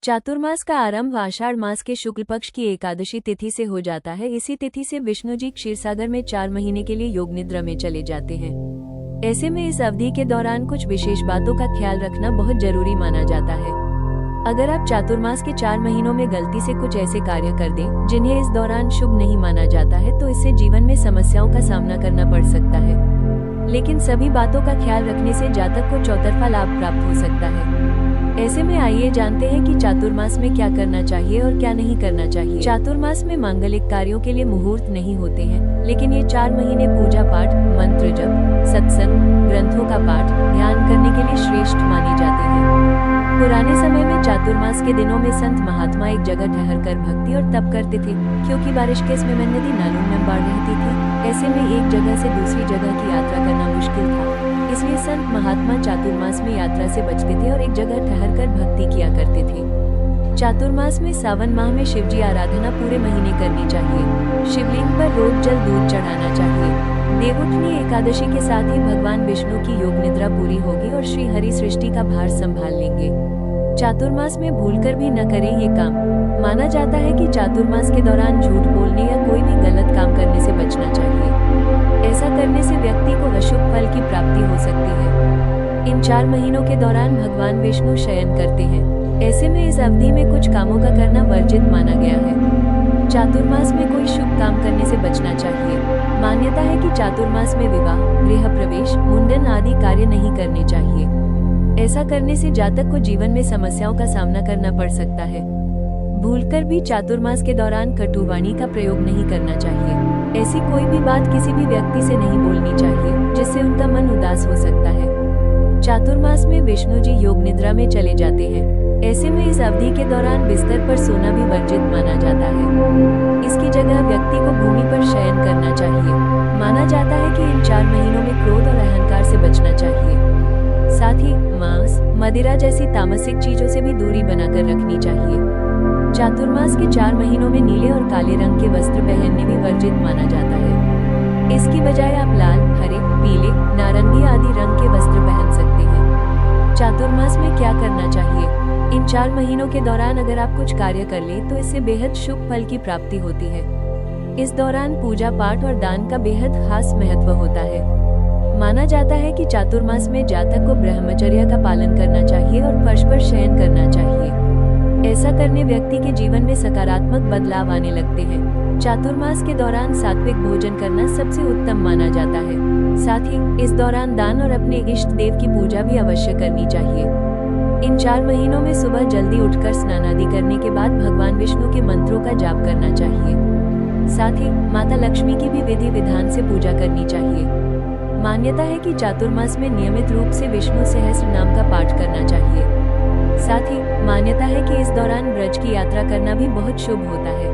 चातुर्मास का आरंभ आषाढ़ मास के शुक्ल पक्ष की एकादशी तिथि से हो जाता है। इसी तिथि से विष्णु जी क्षीरसागर में 4 महीने के लिए योग निद्रा में चले जाते हैं। ऐसे में इस अवधि के दौरान कुछ विशेष बातों का ख्याल रखना बहुत जरूरी माना जाता है। अगर आप चातुर्मास के 4 महीनों में गलती से कुछ ऐसे कार्य कर दें जिन्हें इस दौरान शुभ नहीं माना जाता है तो इससे जीवन में समस्याओं का सामना करना पड़ सकता है। लेकिन सभी बातों का ख्याल रखने से जातक को चौतरफा लाभ प्राप्त हो सकता है। ऐसे में आइए जानते हैं कि चातुर्मास में क्या करना चाहिए और क्या नहीं करना चाहिए। चातुर्मास में मांगलिक कार्यों के लिए मुहूर्त नहीं होते हैं, लेकिन ये 4 महीने पूजा पाठ, मंत्र जप, सत्संग, ग्रंथों का पाठ, ध्यान करने के लिए श्रेष्ठ माने जाते हैं। पुराने समय में चातुर्मास के दिनों में संत महात्मा एक जगह ठहरकर भक्ति और तप करते थे, क्योंकि बारिश के समय में नदी नालों में बाढ़ रहती थी। ऐसे में एक जगह से दूसरी जगह की यात्रा करना मुश्किल था, इसलिए संत महात्मा चातुर्मास में यात्रा से बचते थे और एक जगह ठहरकर भक्ति किया करते थे। चातुर्मास में सावन माह में शिवजी आराधना पूरे महीने करनी चाहिए। शिवलिंग पर रोज जल दूध चढ़ाना चाहिए। देवउठनी एकादशी के साथ ही भगवान विष्णु की योग निद्रा पूरी होगी और श्री हरि सृष्टि का भार संभाल लेंगे। चातुर्मास में भूलकर भी न करें ये काम। माना जाता है कि चातुर्मास के दौरान झूठ बोलने या कोई भी गलत काम करने से बचना चाहिए। ऐसा करने से व्यक्ति को अशुभ फल की प्राप्ति हो सकती है। इन 4 महीनों के दौरान भगवान विष्णु शयन करते हैं। ऐसे में इस अवधि में कुछ कामों का करना वर्जित माना गया है। चातुर्मास में कोई शुभ काम करने से बचना चाहिए। मान्यता है कि चातुर्मास में विवाह, गृह प्रवेश, मुंडन आदि कार्य नहीं करने चाहिए। ऐसा करने से जातक को जीवन में समस्याओं का सामना करना पड़ सकता है। भूलकर भी चातुर्मास के दौरान कटुवाणी का प्रयोग नहीं करना चाहिए। ऐसी कोई भी बात किसी भी व्यक्ति से नहीं बोलनी चाहिए, जिससे उनका मन उदास हो सकता है। चातुर्मास में विष्णु जी योग निद्रा में चले जाते हैं। ऐसे में इस अवधि के दौरान बिस्तर पर सोना भी वर्जित माना जाता है। इसकी जगह व्यक्ति को भूमि पर शयन करना चाहिए। माना जाता है कि इन 4 महीनों में क्रोध और अहंकार से बचना चाहिए। साथ ही मांस, मदिरा जैसी तामसिक चीजों से भी दूरी बनाकर रखनी चाहिए। चातुर्मास के 4 महीनों में नीले और काले रंग के वस्त्र पहनने भी वर्जित माना जाता है। इसकी बजाय आप लाल, हरे, पीले, नारंगी आदि रंग के वस्त्र पहन सकते हैं। चातुर्मास में क्या करना चाहिए? इन 4 महीनों के दौरान अगर आप कुछ कार्य कर लें तो इससे बेहद शुभ फल की प्राप्ति होती है। इस दौरान पूजा पाठ और दान का बेहद खास महत्व होता है। माना जाता है कि चातुर्मास में जातक को ब्रह्मचर्य का पालन करना चाहिए और फर्श पर शयन करना चाहिए। ऐसा करने व्यक्ति के जीवन में सकारात्मक बदलाव आने लगते हैं। चातुर्मास के दौरान सात्विक भोजन करना सबसे उत्तम माना जाता है। साथ ही इस दौरान दान और अपने इष्ट देव की पूजा भी अवश्य करनी चाहिए। इन 4 महीनों में सुबह जल्दी उठकर स्नान आदि करने के बाद भगवान विष्णु के मंत्रों का जाप करना चाहिए। साथ ही माता लक्ष्मी की भी विधि विधान से पूजा करनी चाहिए। मान्यता है कि चातुर्मास में नियमित रूप से विष्णु सहस्त्र नाम का पाठ करना चाहिए। साथ ही मान्यता है कि इस दौरान ब्रज की यात्रा करना भी बहुत शुभ होता है।